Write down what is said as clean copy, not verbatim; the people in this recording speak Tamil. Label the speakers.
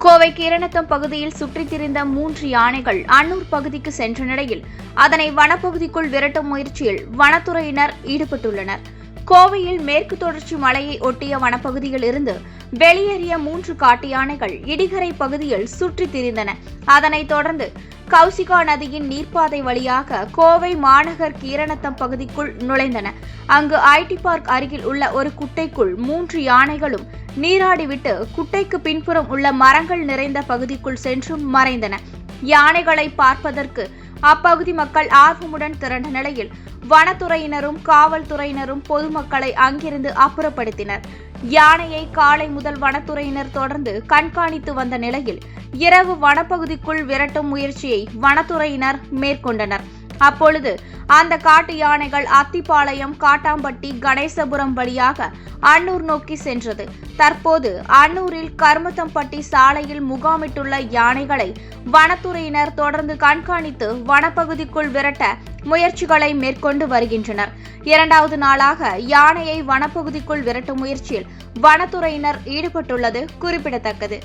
Speaker 1: கோவை கீரனத்தம் பகுதியில் சுற்றித் திரிந்த 3 யானைகள் அன்னூர் பகுதிக்கு சென்ற நிலையில் அதனை வனப்பகுதிக்குள் விரட்டும் முயற்சியில் வனத்துறையினர் ஈடுபட்டுள்ளனர். கோவையில் மேற்கு தொடர்ச்சி மலையை ஒட்டிய வனப்பகுதியில் இருந்து வெளியேறிய 3 காட்டு யானைகள் இடிகரை பகுதியில் சுற்றித் திரிந்தன. அதனைத் தொடர்ந்து கௌசிகா நதியின் நீர்ப்பாதை வழியாக கோவை மாநகர் கீரனத்தம் பகுதிக்குள் நுழைந்தன. அங்கு ஐடி பார்க் அருகில் உள்ள ஒரு குட்டைக்குள் 3 யானைகளும் நீராடிவிட்டு குட்டைக்கு பின்புறம் உள்ள மரங்கள் நிறைந்த பகுதிக்குள் சென்று மறைந்தன. யானைகளை பார்ப்பதற்கு அப்பகுதி மக்கள் ஆர்வமுடன் திரண்ட நிலையில் வனத்துறையினரும் காவல்துறையினரும் பொதுமக்களை அங்கிருந்து அப்புறப்படுத்தினர். யானையை காலை முதல் வனத்துறையினர் தொடர்ந்து கண்காணித்து வந்த நிலையில் இரவு வனப்பகுதிக்குள் விரட்டும் முயற்சியை வனத்துறையினர் மேற்கொண்டனர். அப்பொழுது அந்த காட்டு யானைகள் அத்திப்பாளையம், காட்டாம்பட்டி, கணேசபுரம் வழியாக அன்னூர் நோக்கி சென்றது. தற்போது அன்னூரில் கருமத்தம்பட்டி சாலையில் முகாமிட்டுள்ள யானைகளை வனத்துறையினர் தொடர்ந்து கண்காணித்து வனப்பகுதிக்குள் விரட்ட முயற்சிகளை மேற்கொண்டு வருகின்றனர். 2வது நாளாக யானையை வனப்பகுதிக்குள் விரட்டும் முயற்சியில் வனத்துறையினர் ஈடுபட்டுள்ளது குறிப்பிடத்தக்கது.